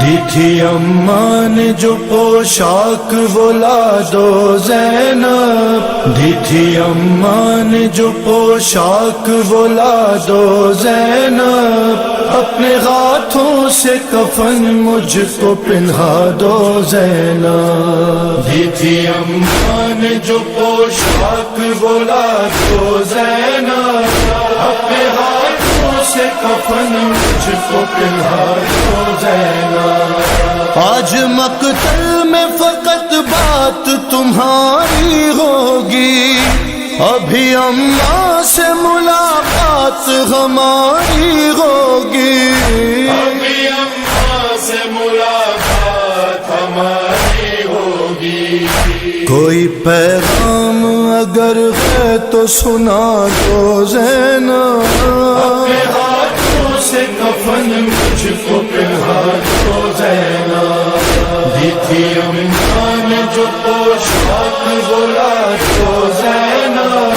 دی تھی اماں نے جو پوشاک وہ لا دو زینب، دی تھی اماں نے جو پوشاک وہ لا دو زینب، اپنے ہاتھوں سے کفن مجھ کو پہنا دو زینب، دی تھی اماں نے جو پوشاک وہ لا دو زینب، اپنے ہاتھوں سے کفن مجھ کو پہنا دو زینب۔ آج مقتل میں فقط بات تمہاری ہوگی، ابھی اماں سے ملاقات ہماری ہوگی، ابھی اماں سے ملاقات ہماری ہوگی۔ کوئی پیغام اگر ہے تو سنا دو زینب، اپنے ہاتھوں سے کفن مجھ کو پہنا دو زینب، دی تھی اماں نے جو پوشاک وہ لا دو زینب،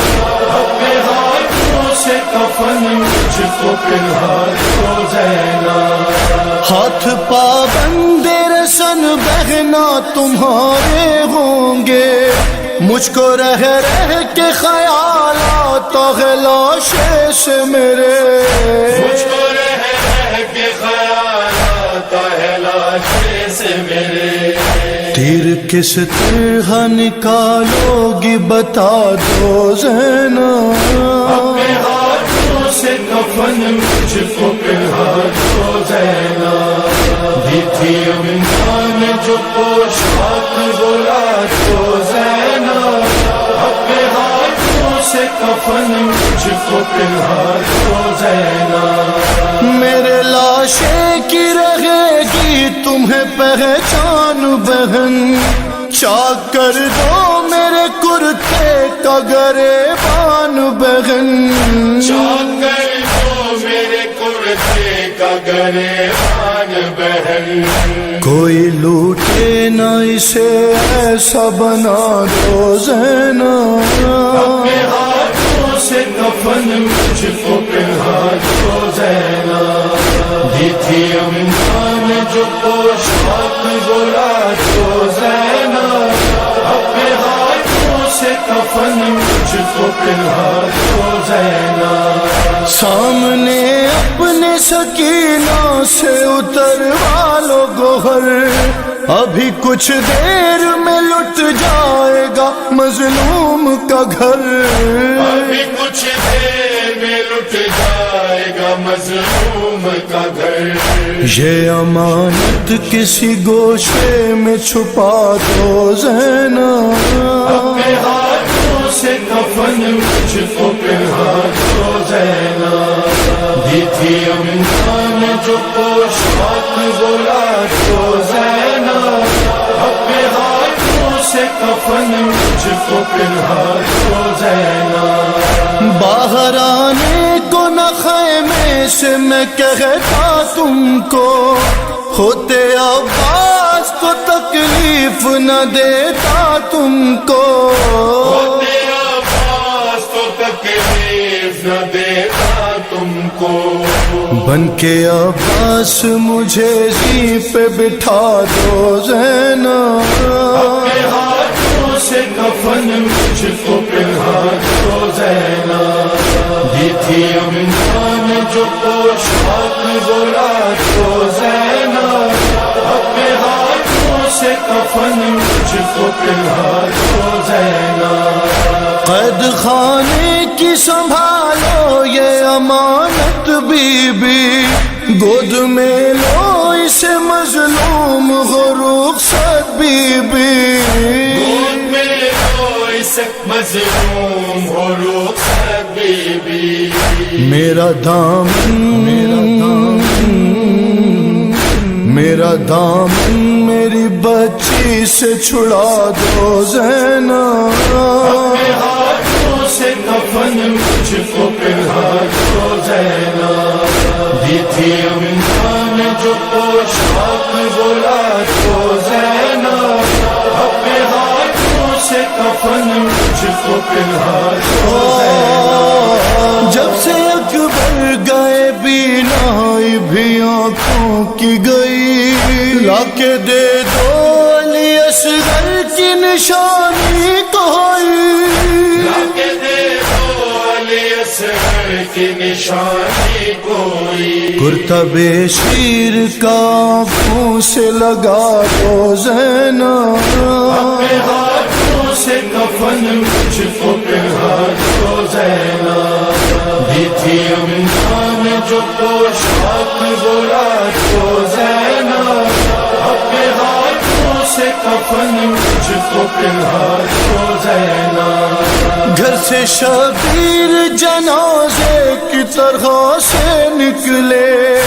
اپنے ہاتھوں سے کفن مجھ کو پہنا دو زینب۔ ہاتھ پابند رسن بہنا تمہارے ہوں گے، مجھ کو رہ رہ کے خیالات لاشے سے میرے، مجھ کو رہ رہ کے خیالات لاشے سے میرے، تیر کس طرح نکالو گی بتا دو زینب، اپنے ہاتھوں سے کفن مجھ کو پہنا دو زینب، دی تھی اماں نے جو پوشاک وہ لا دو زینب، اپنے ہاتھوں سے کفن مجھ کو پہنا دو زینب۔ میرے لاشے کی رہے گی تمہیں پہچان بہن، چاک کر دو میرے کرتے کا گریبان بہن، چاک کر دو میرے کرتے کا گریبان بہن، کوئی لوٹے نہ اسے ایسا بنا دو زینب، اپنے ہاتھوں سے کفن مجھ کو پہنا دو زینب، دی تھی اماں نے جو پوشاک وہ لا دو زینب، اپنے ہاتھوں سے کفن مجھ کو پہنا دو زینب۔ سامنے اپنے سکینہ سے اتروا لو گوہر، ابھی کچھ دیر میں لٹ جائے گا مظلوم کا گھر، ابھی کچھ دیر میں لٹ جائے گا مظلوم کا گھر، یہ امانت کسی گوشے میں چھپا دو زینب، اپنے ہاتھوں سے کفن مجھ کو پہنا دو زینب، دی تھی اماں نے جو پوشاک وہ لا دو زینب، اپنے ہاتھوں سے کفن مجھ کو پہنا دو زینب۔ باہر آنے کو نہ خیمے سے میں کہتا تم کو، ہوتے عباس تو تکلیف نہ دیتا تم کو، ہوتے عباس تو تکلیف نہ دیتا تم کو، بن کے عباس مجھے زین پہ بٹھا دو زینب، اپنے ہاتھوں سے کفن مجھ کو پہنا دو زینب، دی تھی اماں نے جو پوشاک وہ لا دو زینب، اپنے ہاتھوں سے کفن مجھ کو پہنا دو زینب۔ قید خانے کی سنبھالو یہ امانت بی بی، گود میں لو اسے مظلوم ہو رخصت بی بی، گود میں لو اسے مظلوم ہو رخصت بی بی، میرا دامن میرا دامن میری بچی سے چھڑا دو زینب، اپنے ہاتھوں سے کفن مجھ کو پہنا دو زینب، دی تھی امنا نے جو پوشاک بولا تو زینب، اپنے ہاتھوں سے کفن مجھ کو پہنا دو زینب۔ جب سے اکبر گئے بینائی بھی آنکھوں کی گئی، لا کے دے دو علی اصغر کی نشانی کوئی، لا کے دے دو علی اصغر کی نشانی کوئی، کرتب شیر کا آنکھوں سے لگا دو زینب، اپنے ہاتھوں سے کفن مجھ کو پہنا دو زینب، دی تھی امنا نے جو پوشاک بولا تو زینب، اپنے ہاتھوں سے کفن مجھ کو پہنا دو زینب۔ گھر سے شبیر جنازے کی طرح سے نکلے،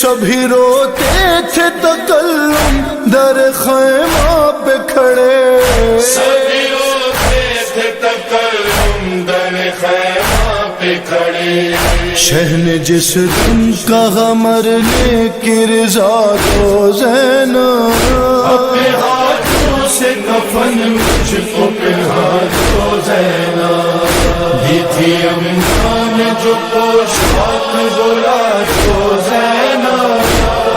سبھی روتے تھے تکلم در خیمہ پہ کھڑے، سبھی روتے تھے تکلم در خیمہ پہ کھڑے، شہن جس دن کہا مرنے کی رضا دو زینب، اپنے ہاتھوں سے کفن مجھ کو پہنا دو زینب، دی تھی امنا نے جو پوشاک بولا تو زینب،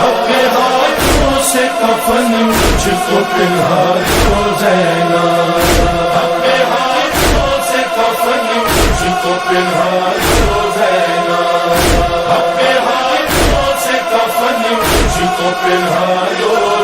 اپنے ہاتھوں سے کفن مجھ کو پہنا دو زینب، اپنے ہاتھوں سے کفن مجھ کو پہنا دو زینب، اپنے ہاتھوں سے کفن مجھ کو پہنا دو